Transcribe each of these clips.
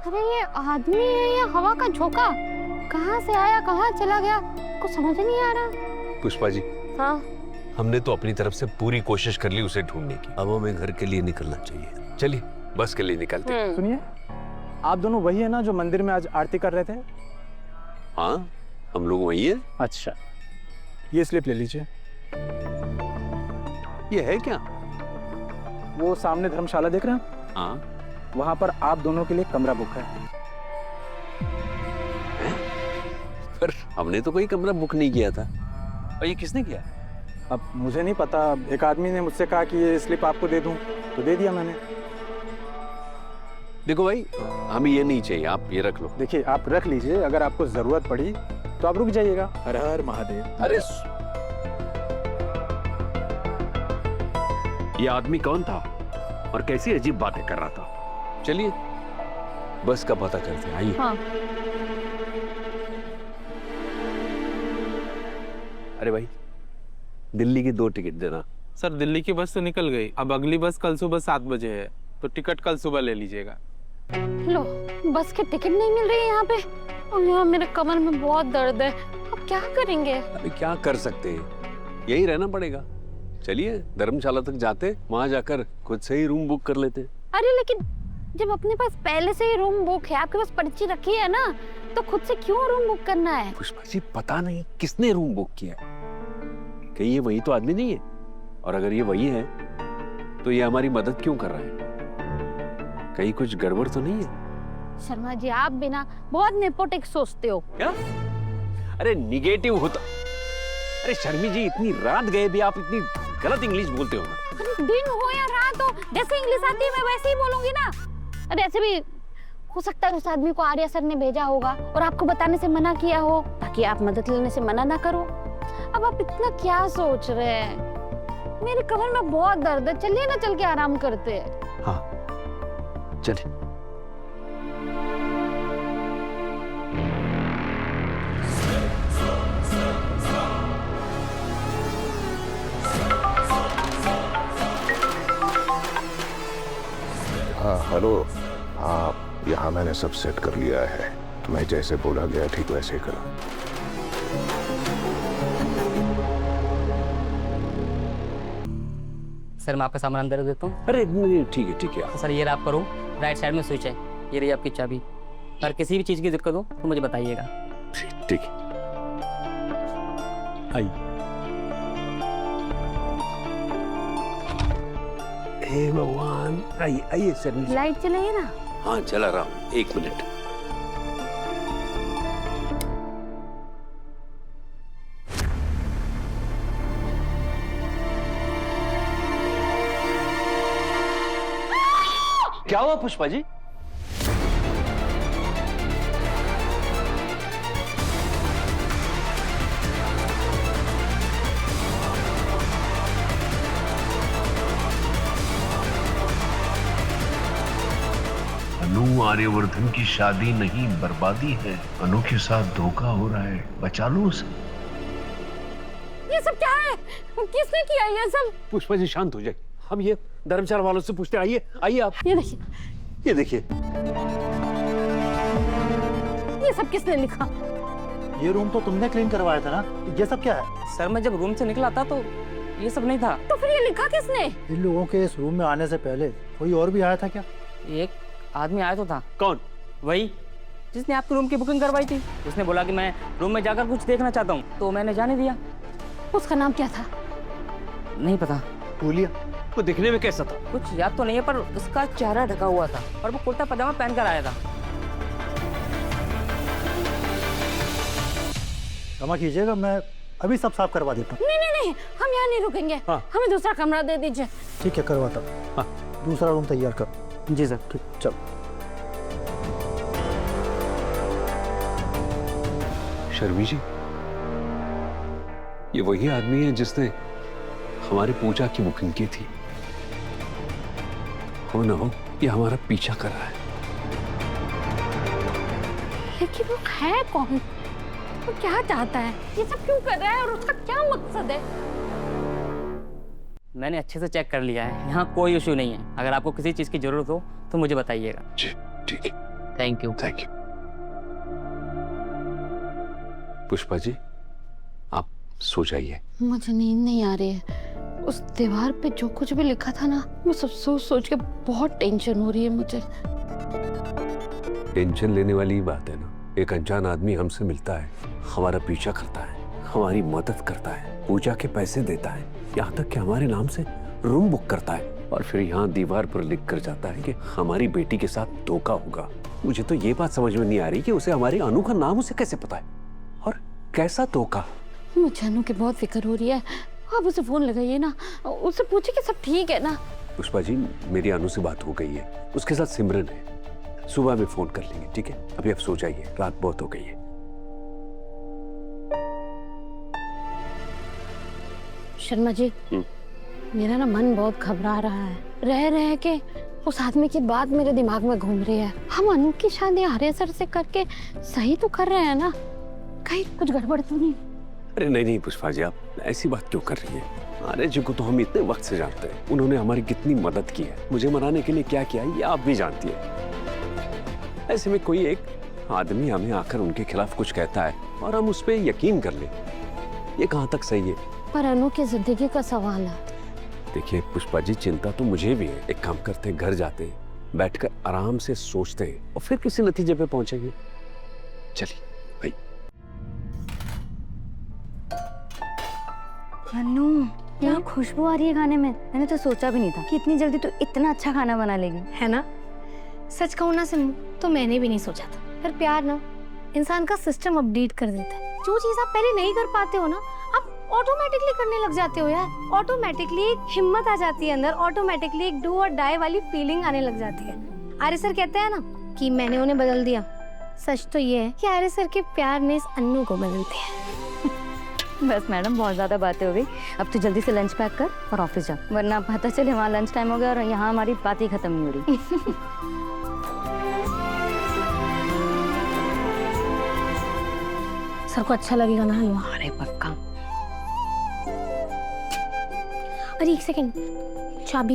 अरे ये आदमी है या हवा का झोंका? कहाँ से आया कहाँ चला गया, कुछ समझ नहीं आ रहा। पुष्पा जी, हाँ हमने तो अपनी तरफ से पूरी कोशिश कर ली उसे ढूंढने की। अब हमें घर के लिए निकलना चाहिए। चलिए बस के लिए निकलते हैं। सुनिए, आप दोनों वही है ना जो मंदिर में आज आरती कर रहे थे? हाँ, हम लोग वही हैं। अच्छा, ये स्लिप ले लीजिए। ये है क्या? वो सामने धर्मशाला देख रहे हैं? हाँ। वहां पर आप दोनों के लिए कमरा बुक है। पर हमने तो कोई कमरा बुक नहीं किया था। और ये किसने किया? अब मुझे नहीं पता, एक आदमी ने मुझसे कहा कि ये स्लिप आपको दे दूं, तो दे दिया मैंने। देखो भाई, हमें ये नहीं चाहिए, आप ये रख लो। देखिए, आप रख लीजिए, अगर आपको जरूरत पड़ी तो आप रुक जाइएगा। हर हर महादेव। अरे ये आदमी कौन था और कैसी अजीब बातें कर रहा था? चलिए बस का पता करते हैं, आइए। हाँ। अरे भाई, दिल्ली की 2 टिकट देना। सर दिल्ली की बस तो निकल गई, अब अगली बस कल सुबह 7 बजे है, तो टिकट कल सुबह ले लीजिएगा। लो, बस की टिकट नहीं मिल रही है यहाँ पे, और यहाँ मेरे कमर में बहुत दर्द है। अब क्या करेंगे? अभी क्या कर सकते हैं, यही रहना पड़ेगा। चलिए धर्मशाला तक जाते, वहां जाकर खुद से ही रूम बुक कर लेते। अरे लेकिन जब अपने पास पहले से ही रूम बुक है, आपके पास पर्ची रखी है ना, तो खुद से क्यों रूम बुक करना है? पुष्पा जी, पता नहीं किसने रूम बुक किया है। कहीं ये वही तो आदमी नहीं है? और अगर ये वही है तो ये हमारी मदद क्यों कर रहा है? कहीं कुछ गड़बड़ तो नहीं है? शर्मा जी, आप बिना बहुत नेपोटिक सोचते हो। क्या? अरे निगेटिव होता। अरे शर्मी जी, इतनी रात गए भी आप इतनी गलत इंग्लिश बोलते हो ना। अरे दिन हो या रात हो, जैसे इंग्लिश आती है मैं वैसे ही बोलूंगी ना। अरे ऐसे भी हो सकता है उस आदमी को आर्या सर ने भेजा होगा और आपको बताने से मना किया हो, ताकि आप मदद लेने से मना ना करो। अब आप इतना क्या सोच रहे हैं? मेरे कमर में बहुत दर्द है, चलिए ना, चल के आराम करते हैं। हाँ चलिए। हाँ हेलो। हाँ, यहाँ मैंने सब सेट कर लिया है, तुम्हें जैसे बोला गया ठीक वैसे करो। सर मैं आपका सामान अंदर रख देता हूँ। अरे ठीक है। सर ये रहा आपका रूम, राइट साइड में स्विच है, ये रही आपकी चाबी। अगर किसी भी चीज़ की दिक्कत हो तो मुझे बताइएगा। ठीक है। आइए। हे भगवान, आइए सर। लाइट चलाइए ना। हाँ चला रहा हूँ, 1 मिनट। क्या हुआ पुष्पा जी? अनु आर्यवर्धन की शादी नहीं, बर्बादी है। अनु के साथ धोखा हो रहा है, बचा लो उसे। ये सब क्या है? किसने किया ये सब? पुष्पा जी शांत हो जाए, हम ये धर्मशाला वालों से पूछते हैं। आइए आप। ये देखिए, ये देखिए। ये सब किसने लिखा? ये रूम तो तुमने क्लीन करवाया था ना, ये सब क्या है? सर मैं जब रूम से निकला था तो ये सब नहीं था। तो फिर ये लिखा किसने? इन लोगों के इस रूम में आने से पहले कोई और भी आया था क्या? एक आदमी आया तो था। कौन? वही जिसने आपके रूम की बुकिंग करवाई थी। उसने बोला कि मैं रूम में जाकर कुछ देखना चाहता हूँ, तो मैंने जाने दिया। उसका नाम क्या था? नहीं पता। बोलिए, वो दिखने में कैसा था? कुछ याद तो नहीं है, पर उसका चेहरा ढका हुआ था और वो कुर्ता पजामा पहनकर आया था। क्षमा कीजिएगा, मैं अभी सब साफ करवा देता हूँ। नहीं, हम यहाँ नहीं रुकेंगे। हाँ। हमें दूसरा कमरा दे दीजिए। ठीक है, करवाता हूँ। हाँ। दूसरा रूम तैयार कर। जी सर। ठीक, चल। शर्मी जी, ये वही आदमी है जिसने हमारी पूजा की बुकिंग की थी। हो ना हो ये हमारा पीछा कर रहा है। लेकिन वो है कौन? वो क्या चाहता है? ये सब क्यों कर रहा है और उसका क्या मकसद है? मैंने अच्छे से चेक कर लिया है, यहाँ कोई इशू नहीं है। अगर आपको किसी चीज़ की जरूरत हो तो मुझे बताइएगा। जी ठीक है। Thank you. Thank you. Pushpa ji, आप सो जाइए। मुझे नींद नहीं आ रही है। उस दीवार पे जो कुछ भी लिखा था ना, वो सब सोच सोच के बहुत टेंशन हो रही है मुझे। टेंशन लेने वाली ही बात है ना। एक अनजान आदमी हमसे मिलता है, हमारा पीछा करता है, हमारी मदद करता है, पूजा के पैसे देता है, यहाँ तक कि हमारे नाम से रूम बुक करता है, और फिर यहाँ दीवार पर लिख कर जाता है कि हमारी बेटी के साथ धोखा होगा। मुझे तो ये बात समझ में नहीं आ रही कि उसे हमारी अनु का नाम उसे कैसे पता है, और कैसा धोखा। मुझे अनु की बहुत फिक्र हो रही है। आप उसे फोन लगाइए ना, उससे पूछिए कि सब ठीक है ना। पुष्पा जी, मेरी अनु से बात हो गई है, उसके साथ सिमरन है, सुबह में फोन कर लेंगे, ठीक है? अभी आप सो जाइए, रात बहुत हो गई है। शर्मा जी, मेरा ना मन बहुत घबरा रहा है। रह रह के उस आदमी की बात मेरे दिमाग में घूम रही है। हम अनु की शादी आर्य सर से करके सही तो कर रहे हैं ना? कहीं कुछ गड़बड़ तो नहीं? अरे नहीं नहीं पुष्पा जी, आप ऐसी बात क्यों कर रही हैं? आर्य जी को तो हम इतने वक्त से जानते हैं, उन्होंने हमारी कितनी मदद की है, मुझे मनाने के लिए क्या किया ये आप भी जानती है। ऐसे में कोई एक आदमी हमें आकर उनके खिलाफ कुछ कहता है और हम उस पर यकीन कर ले, ये कहाँ तक सही है? पर अनु की जिंदगी का सवाल है। देखिए पुष्पा जी, चिंता तो मुझे भी है। एक काम करते हैं, घर जाते हैं, बैठकर आराम से सोचते हैं और फिर किसी नतीजे पे पहुंचेंगे। चलिए भाई। अनु, क्या खुशबू आ रही है खाने में। मैंने तो सोचा भी नहीं था कि इतनी जल्दी तो इतना अच्छा खाना बना लेगी, है ना? सच कहूँ ना सिमू, तो मैंने भी नहीं सोचा था। पर प्यार ना इंसान का सिस्टम अपडेट कर देता है। जो चीज आप पहले नहीं कर पाते हो ना, आप ऑटोमेटिकली करने लग जाते हो यार। ऑटोमेटिकली एक हिम्मत आ जाती है अंदर, ऑटोमेटिकली एक डू और डाई वाली फीलिंग आने लग जाती है। आर्य सर कहते हैं ना कि मैंने उन्हें बदल दिया। सच तो ये है कि आर्य सर के प्यार ने इस अन्नू को बदल दिया। बस मैडम, बहुत ज्यादा बातें हो गई। अब तो जल्दी से लंच पैक कर और ऑफिस जा, वरना पता चले वहाँ लंच टाइम हो गया और यहाँ हमारी बात ही खत्म नहीं हो रही। सर को अच्छा लगेगा ना हलवा? अरे पक्का। अरे एक सेकंड, चाबी।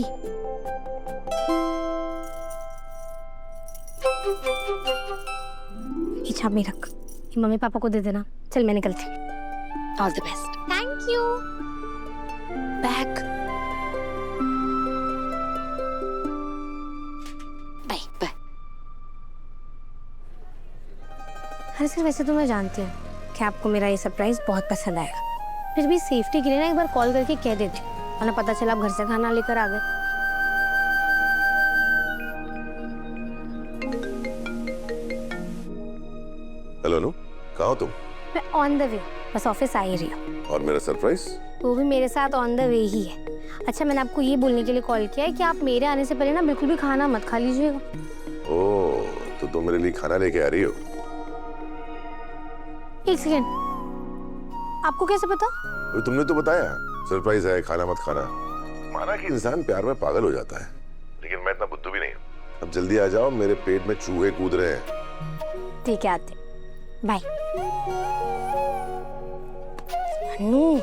ये चाबी रख, ये मम्मी पापा को दे देना। चल मैं निकलती। All the best. Thank you. Back. Bye bye. अरे सर, वैसे तो मैं जानती हूँ कि आपको मेरा ये सरप्राइज बहुत पसंद आएगा। फिर भी सेफ्टी के लिए ना एक बार कॉल करके कह देती हूँ, वरना पता चला आप घर से खाना लेकर आ गए। हेलो अनु, कहाँ हो तुम? मैं ऑन द वे, बस ऑफिस आ ही रही हूँ। और मेरा सरप्राइज? वो भी मेरे साथ ऑन द वे ही है। अच्छा, मैंने आपको ये बोलने के लिए कॉल किया है कि आप मेरे आने से पहले ना बिल्कुल भी खाना मत खा लीजिएगा। ओह, तो तुम मेरे लिए खाना लेके आ रही हो? एक सेकेंड, आपको कैसे पता? तो तुमने तो बताया सरप्राइज है, खाना मत खाना। माना कि इंसान प्यार में पागल हो जाता है, लेकिन मैं इतना बुद्धू भी नहीं हूँ। अब जल्दी आ जाओ, मेरे पेट में चूहे कूद रहे हैं। ठीक है, आते। बाय। अनु।